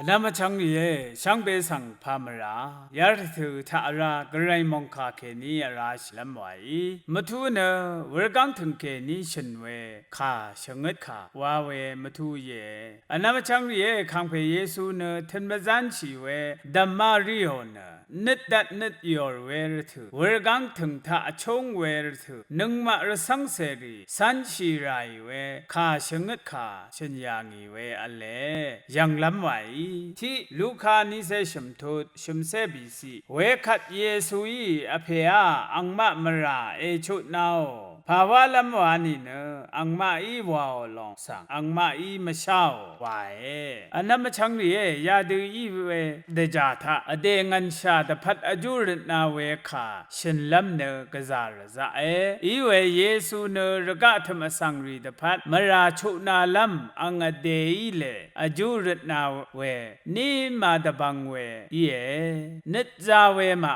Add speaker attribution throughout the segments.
Speaker 1: နာမချောင်းရဲ့ရှောင်းပေးဆောင်ဖာမရာယာရသူထာရာဂရိုင်မုန်ခါခေနီရာရှလမ်ဝိုင်မထူးနဝရကန်ထုံကေနီရှင်ဝဲခါရှငတ်ခါဝါဝဲမထူးရဲ့အနာမချောင်းရဲ့ခံဖေယေဆုနထင်မဇန်ချီဝဲဓမ္မရီယောနနစ်ဒတ်နစ်ယောဝဲရသူဝရကန်ထုံထာအချုံဝဲရသူနုံမရဆန်းစေရီစန်ချီရိုင်ဝဲခါရှငတ်ခါရှင်ယာငီဝဲအလဲယံလမ်ဝိုင်ที่ลูกานิเซชมทุดชมเซบีซีเวคัดเยซูอีอเพยาอังมะมราเอชุนาวภาวะลำวานี่เนอังมาอีวาวลองสังอังมาอีมะชาววายอันนั้นมะชังนี่ยาดูอีเวเดจาทะอเดงันชาตะพัดอจุรนาเวคาชินลัมเนกะซาระซะอีเวเยซูเนรกะธรรมสังรีตะพัดมราชุนาลัมอังอเดอีเลอจุรนาเวนี่มาตะบังเวเยนิจจาเวมา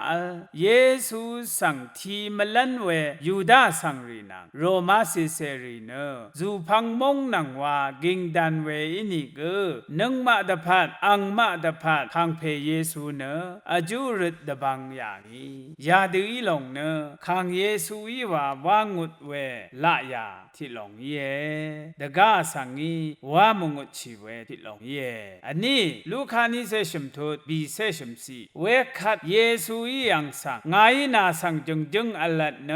Speaker 1: เยซูสังทีมลันเวยูดาสังรีโรมาสิเซรีเนจูพังมงนังวากิงดันเวอินิกนึงมาดพัดอังมาดพัดคังเพเยซูเนอจูริดดบังอย่างนี้ยาดือหลงเนคังเยซูอีวาวางุดเวละยาที่หลงเยดกาสังงีวามงุดชีเวที่หลงเยอันนี้ลูกานิเซชมทุดบีเซชมซีเวคัดเยซูอียังสังไงนาสังจึงอัลลัดเน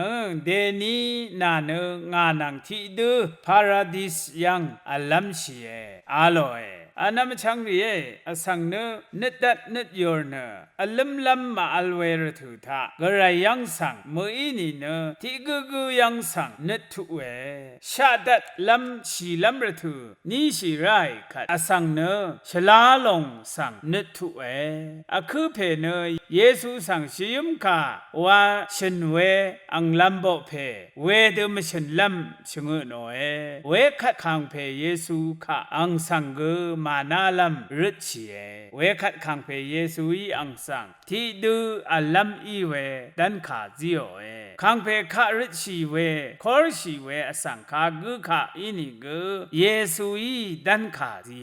Speaker 1: เดนีนาเนงานังที่ดูพาราดิสยังอัลลัมชีเออาโลเออันนั้นช่างดีอสังเนนิดดัดนิดยอร์เนอัลลัมลัมมาอัลเวรทุธากระไรยังสังมืออินีเนที่กูยังสังนิดทุเวชาดัดลัมชีลัมรทุนี่ชีไรขัดอสังเนชลาลงสังนิดทุเวอคือเพเนเยซูสังชิยุมกาว่าฉันเวอังลัมโบเพเวเดมฉันลัมชงโนเวขัดขังเพเยซูข้าอังสังเกมานาลัมริชีเวขัดขังเพเยซูอีอังสังที่ดูอัลลัมอีเวดันขาจิโอขังเพข้าริชีเวคอรชีเวอสังขากุข้าอินิกเยซูอีดันขาจิ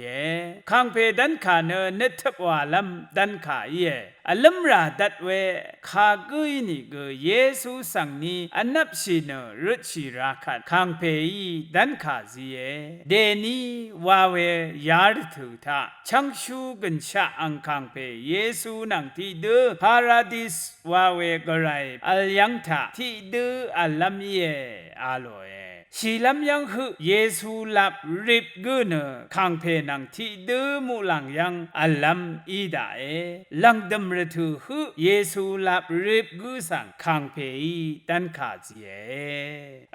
Speaker 1: ขังเพดันขาเนนิทวาลัมดันขาเยอัลลัมราดัดเวข้ากุอินิกเยซูสังนีอันนับชีเนริชีราขัดขังเพอีดันขาจิเดนีวาเวยาร์ทุธาชังชูกันชะอังคังเพเยซูนังที่ดูพาราดิสวาเวกไรอัลยังทาที่ดูอัลลัมเยอาโลเอชีลัมยังคือเยซูลับริบกุนคังเพนังที่ดูมุลังยังอัลลัมอีดาลังดมรทุคือเยซูลับริบกุสังคังเพอีตันขาจี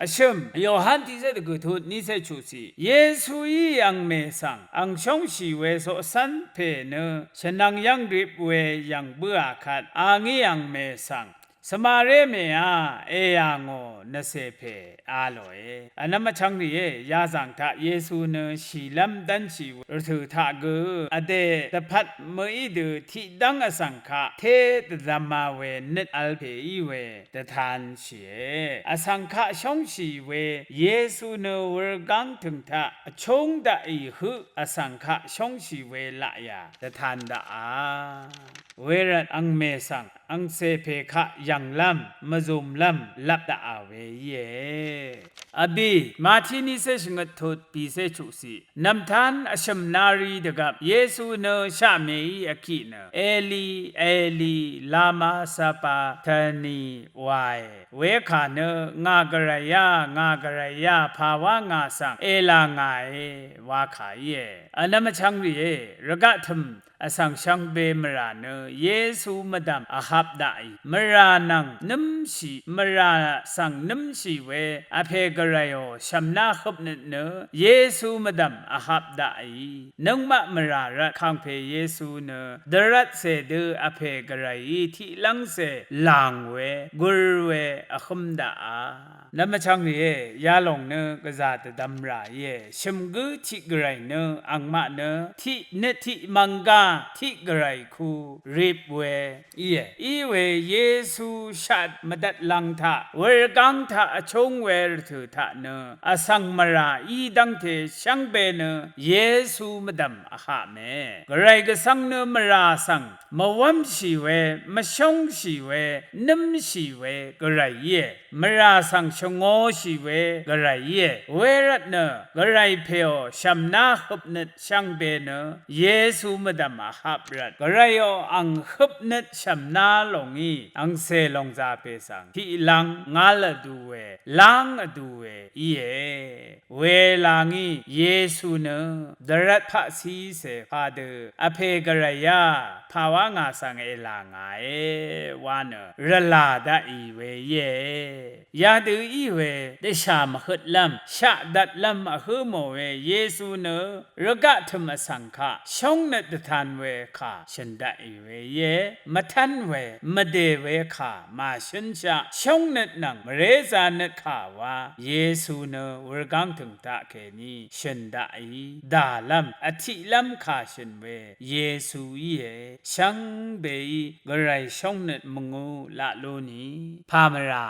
Speaker 1: อชมโยฮันที่เสดกุทุนิเซชูซีเยซูอียังเมสังอังชงชีเวโซสันเพเนฉนังยังริบเวยังเบื่อขัดอางียังเมสังสมาเรเมียเอยางโงนเสเพอาโลอันนั้นมาชังนี่ยาสังทะเยซูเนชีลัมดันชีรถุทะกอเดตพัดมอีดูที่ดังอสังขะเทตดามาเวนิดอัลเพอีเวตทานชีอสังขะชงชีเวเยซูเนวรกังถึงทะชงดาอีหุอสังขะชงชีเวละยาตทานดาเวรัตอังเมสังอังเซเพคะยังลัมมะซุมลัมลับดาอาเวเยอบีมาที่นี่เสชงดทุดปีเสชุสีนำทานอชมนารีดกับเยซูเนชะเมอีอคิเนเอลีลามาซาปาทานีวายเวคาเนงากะระยาภาวะงาสังเอลางายวาขาเยอันนั้นมาชังรีระกะทมอสังชังเบมราเนเยซูมะดัมอาฮับไดมรานังนัมชีมราสังนัมชีเวอเพกะไรโอชัมนาขบเนเยซูมะดัมอาฮับไดนังมะมราระคังเพเยซูเนดรัตเซเดอเพกะไรที่ลังเซลางเวกุรเวอคัมดา ลำช่างเย่ยาลงเนกระจาดดำราเย่ชิมกุที่กระไรเนอังมาเนที่เนที่มังกาที่กระไรคูรีบเวอีเวเยซูชัดมาดัดลังทะเวรกังทะชงเวรถือทะเนอสังมาราอีดังเทช่างเบเนเยซูมาดำอาหาเมกระไรก็สังเนมาราสังมาวัมชีเวมาชงชีเวนิมชีเวกระไรเย่มาราสังชงโงชีเวกระไรเย่เวรัตเนกระไรเพอชัมนาขบนิดช่างเบเนเยซูมาดำอาหาบรัดกระไรโออังขบนิดชัมนาลงอีอังเซลงจาเปสังที่ลังงาลดูเวลังดูเวเวลางีเยซูเนดรัตพะสีเสพาเดอเพกระยาภาวะงาสังเอลางวานรลาดาอีเวยาดูอีเวเดชามหดลำชะดัดลำอหือโมเวเยซูเนรกะธรรมสังฆะชงเนตทานเวขาฉันได้อีเวมาทันเวมาเดเวขามาฉันจะชงเนตนังเรซาเนตขาวาเยซูเนวรกังถึงตะเคนีฉันได้ดาลัมอธิลัมขาฉันเวเยซูช่างเบยกระไรชงเนตมงูละโลนีพามรา